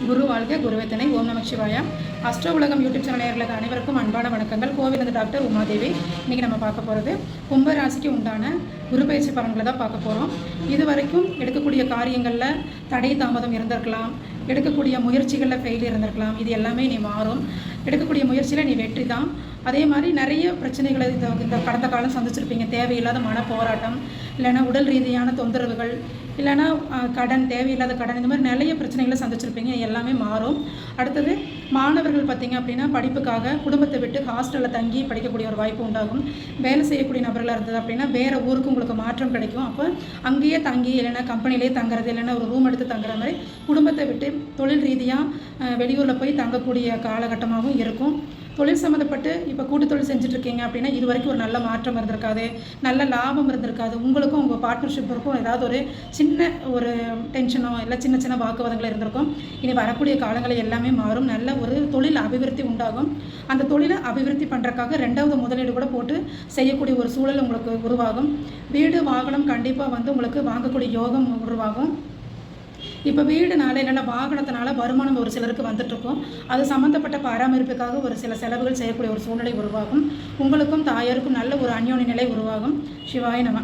குரு வாழ்க குருவேத்தனை. ஓம் நம சிவாயா. அஸ்ட்ரோ உலகம் யூடியூப் சேனல் நேயர்களுக்கு அனைவருக்கும் அன்பான வணக்கங்கள். கோவிலிருந்து டாக்டர் உமாதேவி. இன்றைக்கி நம்ம பார்க்க போகிறது கும்பராசிக்கு உண்டான குரு பயிற்சி பலன்களை தான் பார்க்க போகிறோம். இது வரைக்கும் எடுக்கக்கூடிய காரியங்களில் தடை தாமதம் இருந்திருக்கலாம், எடுக்கக்கூடிய முயற்சிகளில் ஃபெயில் இருந்திருக்கலாம். இது எல்லாமே நீ மாறும். எடுக்கக்கூடிய முயற்சியில் நீ வெற்றி தான். அதே மாதிரி நிறைய பிரச்சனைகளை இந்த கடந்த காலம் சந்திச்சிருப்பீங்க. தேவையில்லாத மன போராட்டம், இல்லைன்னா உடல் ரீதியான தொந்தரவுகள், இல்லைன்னா கடன், தேவையில்லாத கடன், இந்த மாதிரி நிறைய பிரச்சனைகளை சந்திச்சிருப்பீங்க. எல்லாமே மாறும். அடுத்தது மாணவர்கள் பார்த்திங்க அப்படின்னா படிப்புக்காக குடும்பத்தை விட்டு ஹாஸ்டலில் தங்கி படிக்கக்கூடிய ஒரு வாய்ப்பு உண்டாகும். வேலை செய்யக்கூடிய நபர்களாக இருந்தது அப்படின்னா வேறு ஊருக்கு உங்களுக்கு மாற்றம் கிடைக்கும். அப்போ அங்கேயே தங்கி, இல்லைன்னா கம்பெனிலே தங்குறது, இல்லைன்னா ஒரு ரூம் எடுத்து தங்குற மாதிரி குடும்பத்தை விட்டு தொழில் ரீதியாக வெளியூரில் போய் தங்கக்கூடிய காலகட்டமாகவும் இருக்கும். தொழில் சம்மந்தப்பட்டு இப்போ கூட்டு தொழில் செஞ்சுட்ருக்கீங்க அப்படின்னா இது வரைக்கும் ஒரு நல்ல மாற்றம் இருந்திருக்காது, நல்ல லாபம் இருந்திருக்காது. உங்களுக்கும் உங்கள் பார்ட்னர்ஷிப்பிற்கும் ஏதாவது ஒரு சின்ன ஒரு டென்ஷனோ இல்லை சின்ன சின்ன வாக்குவாதங்கள் இருந்திருக்கும். இனி வரக்கூடிய காலங்களில் எல்லாமே மாறும். நல்ல ஒரு தொழில் அபிவிருத்தி உண்டாகும். அந்த தொழிலை அபிவிருத்தி பண்ணுறதுக்காக ரெண்டாவது முதலீடு கூட போட்டு செய்யக்கூடிய ஒரு சூழல் உங்களுக்கு உருவாகும். வீடு வாகனம் கண்டிப்பாக உங்களுக்கு வாங்கக்கூடிய யோகம் உருவாகும். இப்போ வீடுனால இல்லைன்னா வாகனத்தினால வருமானம் ஒரு சிலருக்கு வந்துட்டுருக்கும். அது சம்மந்தப்பட்ட பராமரிப்புக்காக ஒரு சில செலவுகள் செய்யக்கூடிய ஒரு சூழ்நிலை உருவாகும். உங்களுக்கும் தாயாருக்கும் நல்ல ஒரு அந்யோன்ய நிலை உருவாகும். சிவாய நம.